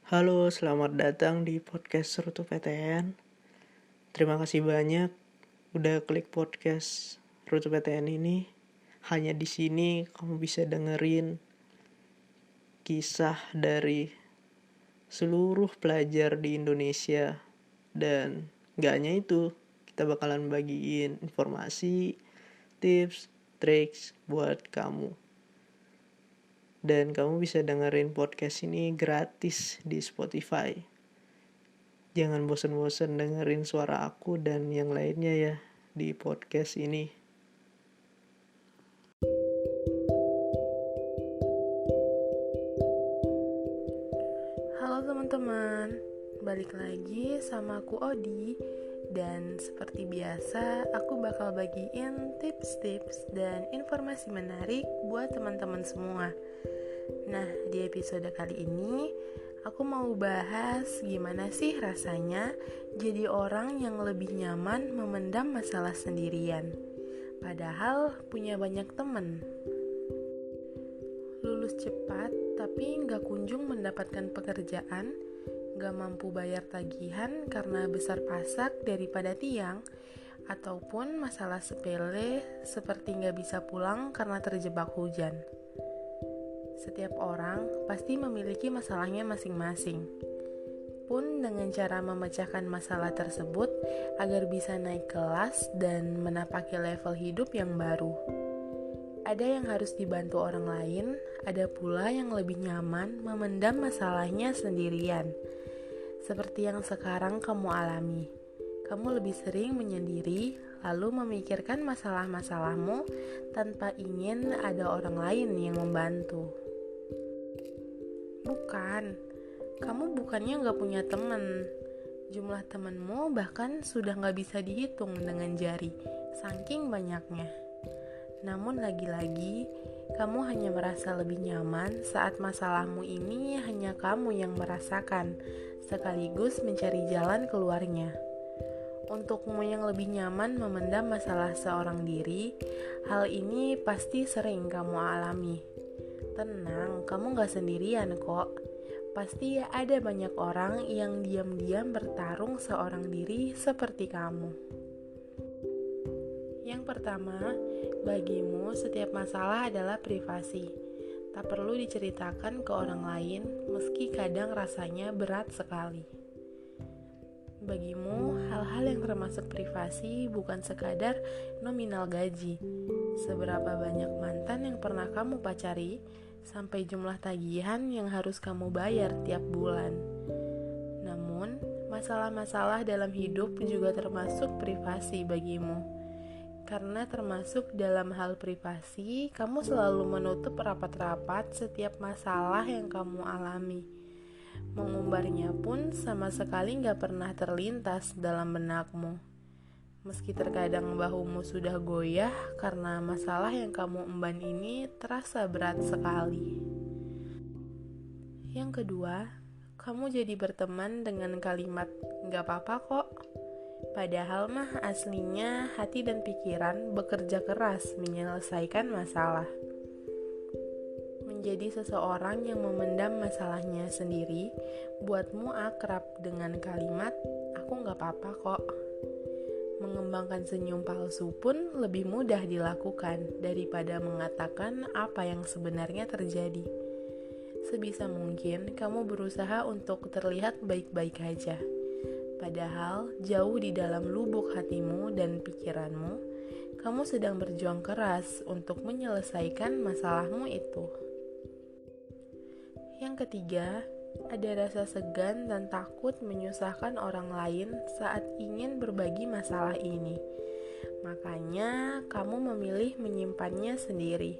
Halo, selamat datang di podcast Serutu PTN. Terima kasih banyak udah klik podcast Serutu PTN ini. Hanya di sini kamu bisa dengerin kisah dari seluruh pelajar di Indonesia. Dan gak hanya itu, kita bakalan bagiin informasi, tips, triks buat kamu. Dan kamu bisa dengerin podcast ini gratis di Spotify. Jangan bosan-bosan dengerin suara aku dan yang lainnya ya di podcast ini. Halo teman-teman, balik lagi sama aku Odi. Dan seperti biasa, aku bakal bagiin tips-tips dan informasi menarik buat teman-teman semua. Nah, di episode kali ini aku mau bahas gimana sih rasanya jadi orang yang lebih nyaman memendam masalah sendirian, padahal punya banyak teman. Lulus cepat tapi nggak kunjung mendapatkan pekerjaan, nggak mampu bayar tagihan karena besar pasak daripada tiang, ataupun masalah sepele seperti nggak bisa pulang karena terjebak hujan. Setiap orang pasti memiliki masalahnya masing-masing. Pun dengan cara memecahkan masalah tersebut agar bisa naik kelas dan menapaki level hidup yang baru. Ada yang harus dibantu orang lain, ada pula yang lebih nyaman memendam masalahnya sendirian. Seperti yang sekarang kamu alami. Kamu lebih sering menyendiri, lalu memikirkan masalah-masalahmu tanpa ingin ada orang lain yang membantu. Bukan, kamu bukannya gak punya teman. Jumlah temanmu bahkan sudah gak bisa dihitung dengan jari, saking banyaknya. Namun lagi-lagi, kamu hanya merasa lebih nyaman saat masalahmu ini hanya kamu yang merasakan, sekaligus mencari jalan keluarnya. Untukmu yang lebih nyaman memendam masalah seorang diri, hal ini pasti sering kamu alami. Tenang, kamu gak sendirian kok. Pasti ada banyak orang yang diam-diam bertarung seorang diri seperti kamu. Yang pertama, bagimu setiap masalah adalah privasi. Tak perlu diceritakan ke orang lain, meski kadang rasanya berat sekali. Bagimu, hal-hal yang termasuk privasi bukan sekadar nominal gaji. Seberapa banyak mantan yang pernah kamu pacari, sampai jumlah tagihan yang harus kamu bayar tiap bulan. Namun, masalah-masalah dalam hidup juga termasuk privasi bagimu. Karena termasuk dalam hal privasi, kamu selalu menutup rapat-rapat setiap masalah yang kamu alami. Mengumbarnya pun sama sekali gak pernah terlintas dalam benakmu. Meski terkadang bahumu sudah goyah karena masalah yang kamu emban ini terasa berat sekali. Yang kedua, kamu jadi berteman dengan kalimat "gak apa-apa kok". Padahal mah aslinya hati dan pikiran bekerja keras menyelesaikan masalah. Menjadi seseorang yang memendam masalahnya sendiri buatmu akrab dengan kalimat "aku gak apa-apa kok". Mengembangkan senyum palsu pun lebih mudah dilakukan daripada mengatakan apa yang sebenarnya terjadi. Sebisa mungkin kamu berusaha untuk terlihat baik-baik aja. Padahal jauh di dalam lubuk hatimu dan pikiranmu, kamu sedang berjuang keras untuk menyelesaikan masalahmu itu. Yang ketiga, ada rasa segan dan takut menyusahkan orang lain saat ingin berbagi masalah ini. Makanya kamu memilih menyimpannya sendiri.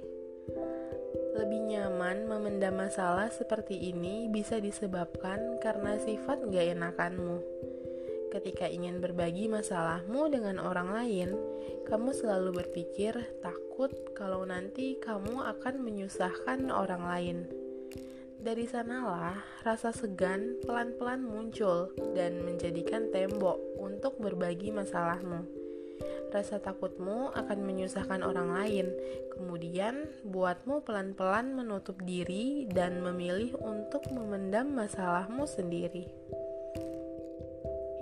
Lebih nyaman memendam masalah seperti ini bisa disebabkan karena sifat gak enakanmu. Ketika ingin berbagi masalahmu dengan orang lain, kamu selalu berpikir takut kalau nanti kamu akan menyusahkan orang lain. Dari sanalah rasa segan pelan-pelan muncul dan menjadikan tembok untuk berbagi masalahmu. Rasa takutmu akan menyusahkan orang lain, kemudian buatmu pelan-pelan menutup diri dan memilih untuk memendam masalahmu sendiri.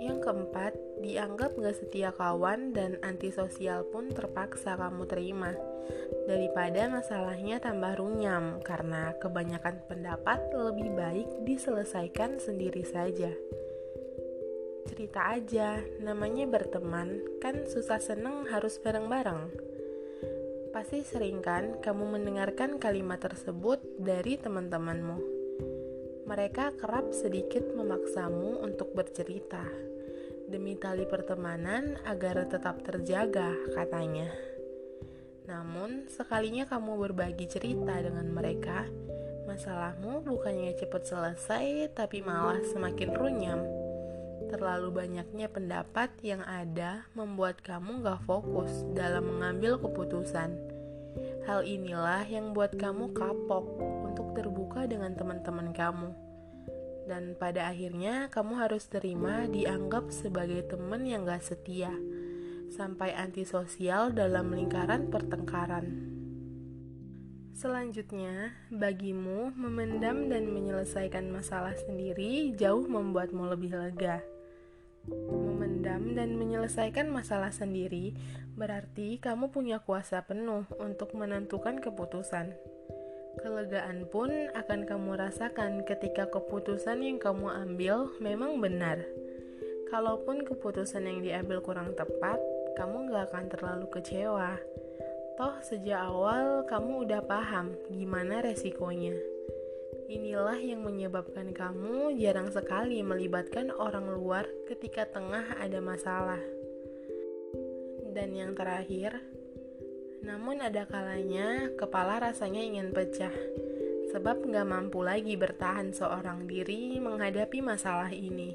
Yang keempat, dianggap gak setia kawan dan antisosial pun terpaksa kamu terima. Daripada masalahnya tambah runyam, karena kebanyakan pendapat lebih baik diselesaikan sendiri saja. Cerita aja, namanya berteman, kan susah seneng harus bareng-bareng. Pasti sering kan kamu mendengarkan kalimat tersebut dari teman-temanmu. Mereka kerap sedikit memaksamu untuk bercerita, demi tali pertemanan agar tetap terjaga, katanya. Namun, sekalinya kamu berbagi cerita dengan mereka, masalahmu bukannya cepat selesai, tapi malah semakin runyam. Terlalu banyaknya pendapat yang ada membuat kamu gak fokus dalam mengambil keputusan. Hal inilah yang buat kamu kapok untuk terbuka dengan teman-teman kamu. Dan pada akhirnya kamu harus terima dianggap sebagai teman yang gak setia, sampai antisosial dalam lingkaran pertengkaran. Selanjutnya, bagimu memendam dan menyelesaikan masalah sendiri jauh membuatmu lebih lega. Memendam dan menyelesaikan masalah sendiri berarti kamu punya kuasa penuh untuk menentukan keputusan. Kelegaan pun akan kamu rasakan ketika keputusan yang kamu ambil memang benar. Kalaupun keputusan yang diambil kurang tepat, kamu gak akan terlalu kecewa. Toh sejak awal kamu udah paham gimana resikonya. Inilah yang menyebabkan kamu jarang sekali melibatkan orang luar ketika tengah ada masalah. Dan yang terakhir, namun ada kalanya kepala rasanya ingin pecah, sebab gak mampu lagi bertahan seorang diri menghadapi masalah ini.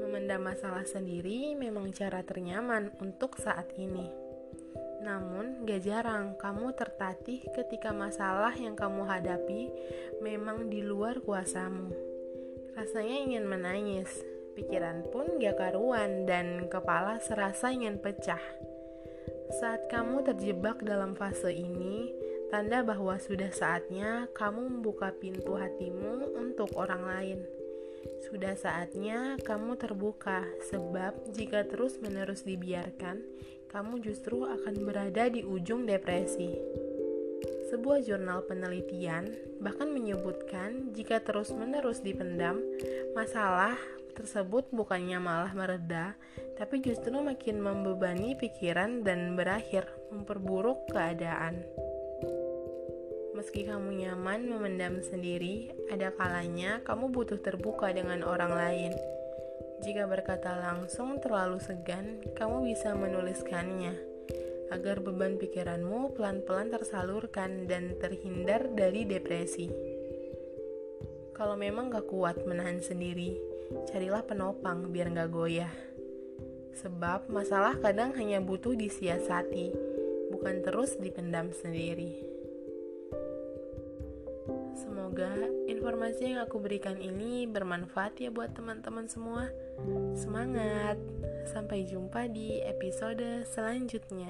Memendam masalah sendiri memang cara ternyaman untuk saat ini. Namun, gak jarang kamu tertatih ketika masalah yang kamu hadapi memang di luar kuasamu. Rasanya ingin menangis, pikiran pun gak karuan, dan kepala serasa ingin pecah. Saat kamu terjebak dalam fase ini, tanda bahwa sudah saatnya kamu membuka pintu hatimu untuk orang lain. Sudah saatnya kamu terbuka, sebab jika terus-menerus dibiarkan, kamu justru akan berada di ujung depresi. Sebuah jurnal penelitian bahkan menyebutkan jika terus-menerus dipendam, masalah tersebut bukannya malah mereda, tapi justru makin membebani pikiran dan berakhir memperburuk keadaan. Meski kamu nyaman memendam sendiri, ada kalanya kamu butuh terbuka dengan orang lain. Jika berkata langsung terlalu segan, kamu bisa menuliskannya, agar beban pikiranmu pelan-pelan tersalurkan dan terhindar dari depresi. Kalau memang gak kuat menahan sendiri, carilah penopang biar gak goyah. Sebab masalah kadang hanya butuh disiasati, bukan terus dipendam sendiri. Semoga informasi yang aku berikan ini bermanfaat ya buat teman-teman semua. Semangat! Sampai jumpa di episode selanjutnya.